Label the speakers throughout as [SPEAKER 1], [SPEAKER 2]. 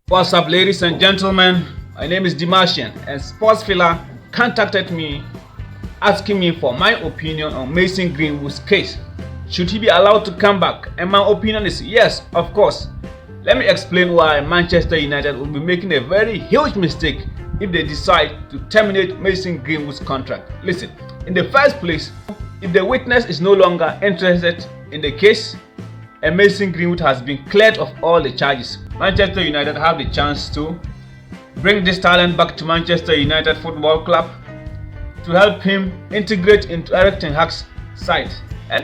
[SPEAKER 1] What's up, ladies and gentlemen? My name is Dimashian, and Sportsfiller contacted me asking me for my opinion on Mason Greenwood's case. Should he be allowed to come back? And my opinion is yes, of course. Let me explain why Manchester United will be making a very huge mistake if they decide to terminate Mason Greenwood's contract. Listen, in the first place, if the witness is no longer interested in the case, and Mason Greenwood has been cleared of all the charges, Manchester United have the chance to bring this talent back to Manchester United Football Club to help him integrate into Eric Ten Hag's side. And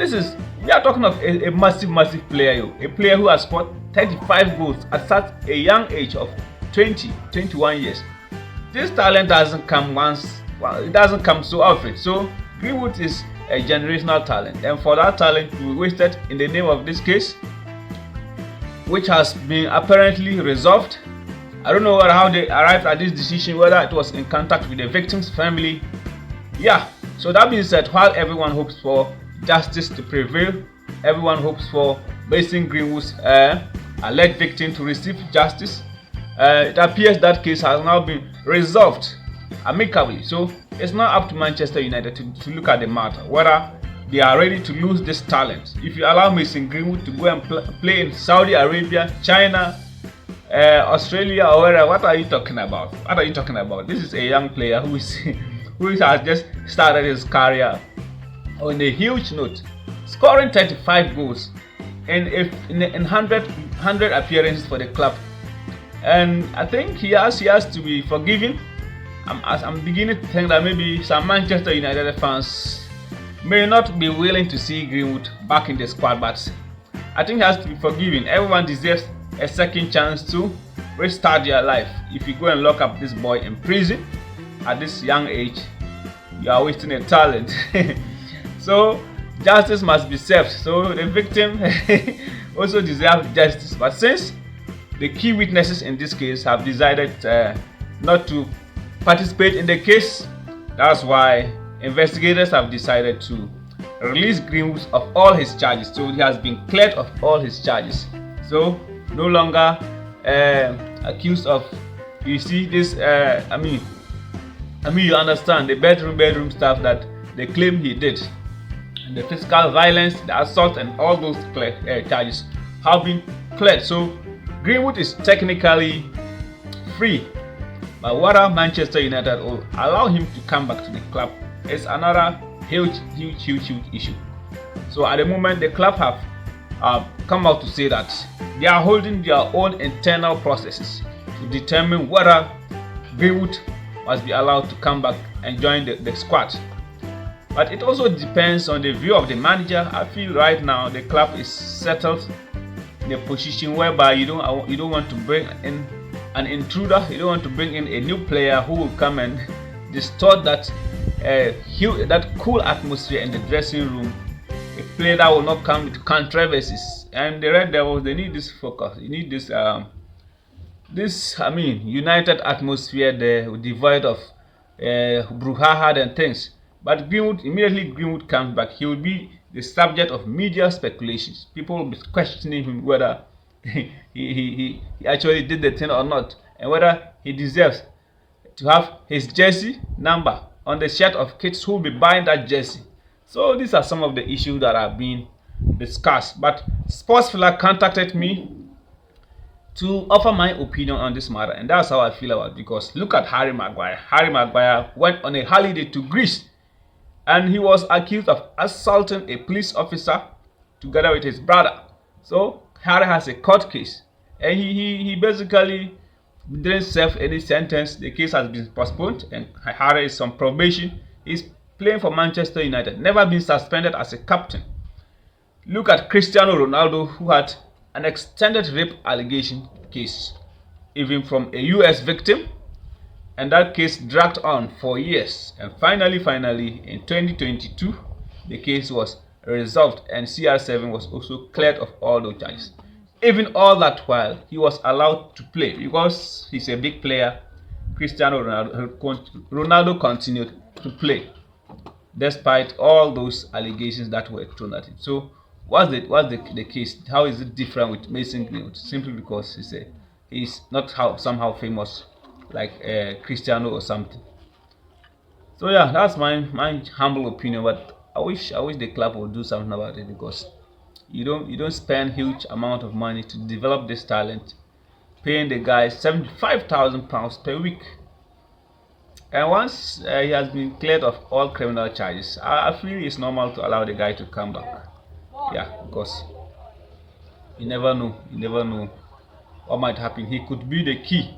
[SPEAKER 1] we are talking of a massive player, a player who has scored 35 goals at such a young age of 21 years. This talent doesn't come it doesn't come so often. So Greenwood is a generational talent, and for that talent to be wasted in the name of this case, which has been apparently resolved. I don't know how they arrived at this decision, whether it was in contact with the victim's family. Yeah, so that being said, while everyone hopes for justice to prevail, everyone hopes for Mason Greenwood's alleged victim to receive justice, it appears that case has now been resolved amicably. So it's not up to Manchester United to look at the matter, whether they are ready to lose this talent. If you allow Mason Greenwood to go and play in Saudi Arabia, China, Australia, or wherever, what are you talking about? What are you talking about? This is a young player who has just started his career on a huge note, scoring 35 goals in 100 appearances for the club. And I think he has to be forgiven. I'm beginning to think that maybe some Manchester United fans may not be willing to see Greenwood back in the squad, but I think he has to be forgiven. Everyone deserves a second chance to restart their life. If you go and lock up this boy in prison at this young age, you are wasting a talent. So justice must be served. So the victim also deserves justice. But since the key witnesses in this case have decided not to participate in the case, that's why investigators have decided to release Greenwood of all his charges. So he has been cleared of all his charges. So no longer accused of, you see this, you understand, the bedroom stuff that they claim he did, and the physical violence, the assault, and all those charges have been cleared. So Greenwood is technically free. But whether Manchester United will allow him to come back to the club is another huge issue. So at the moment, the club have come out to say that they are holding their own internal processes to determine whether Greenwood must be allowed to come back and join the squad. But it also depends on the view of the manager. I feel right now the club is settled in a position whereby you don't want to bring in an intruder. You don't want to bring in a new player who will come and distort that cool atmosphere in the dressing room. A player that will not come with controversies. And the Red Devils, they need this focus. You need this united atmosphere there, devoid of brouhaha and things. But immediately Greenwood comes back, he will be the subject of media speculations. People will be questioning him whether he actually did the thing or not, and whether he deserves to have his jersey number on the shirt of kids who will be buying that jersey. So these are some of the issues that are being discussed. But Sportsfiller contacted me to offer my opinion on this matter, and that's how I feel about it. Because look at Harry Maguire. Harry Maguire went on a holiday to Greece, and he was accused of assaulting a police officer together with his brother. So Harry has a court case, and he basically didn't serve any sentence. The case has been postponed, and Harry is on probation. He's playing for Manchester United, never been suspended as a captain. Look at Cristiano Ronaldo, who had an extended rape allegation case, even from a US victim, and that case dragged on for years. And finally, in 2022, the case was resolved, and CR7 was also cleared of all those charges. Even all that while, he was allowed to play because he's a big player. Cristiano Ronaldo continued to play despite all those allegations that were thrown at him. So what's the case? How is it different with Mason Greenwood? Simply because is not how somehow famous like Cristiano or something. So yeah, that's my humble opinion. But I wish the club would do something about it, because you don't spend huge amount of money to develop this talent, paying the guy £75,000 per week, and once he has been cleared of all criminal charges, I feel it's normal to allow the guy to come back. Yeah, because you never know what might happen. He could be the key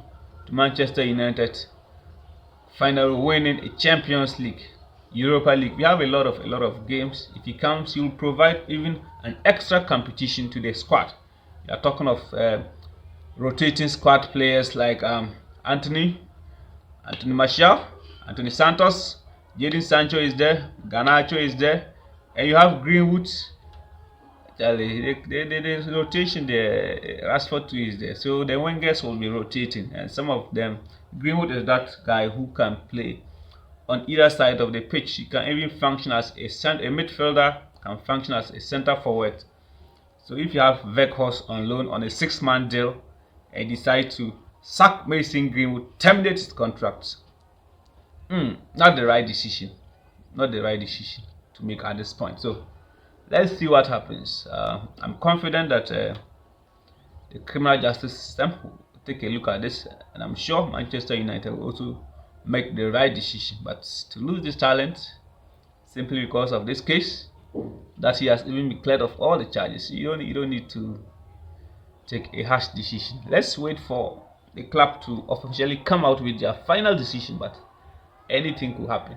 [SPEAKER 1] to Manchester United finally winning a Champions League, Europa League. We have a lot of games. If he comes, he will provide even an extra competition to the squad. We are talking of rotating squad players like Anthony Martial, Anthony Santos, Jadon Sancho is there, Garnacho is there, and you have Greenwood. The rotation there, Rashford too is there. So the wingers will be rotating, and some of them, Greenwood is that guy who can play on either side of the pitch. He can even function as a midfielder, can function as a center forward. So if you have Weghorst on loan on a 6-man deal and decide to sack Mason Greenwood, terminate his contract, not the right decision. Not the right decision to make at this point. So let's see what happens. I'm confident that the criminal justice system will take a look at this, and I'm sure Manchester United will also make the right decision. But to lose this talent simply because of this case, that he has even been cleared of all the charges, you don't need to take a harsh decision. Let's wait for the club to officially come out with their final decision, but anything could happen.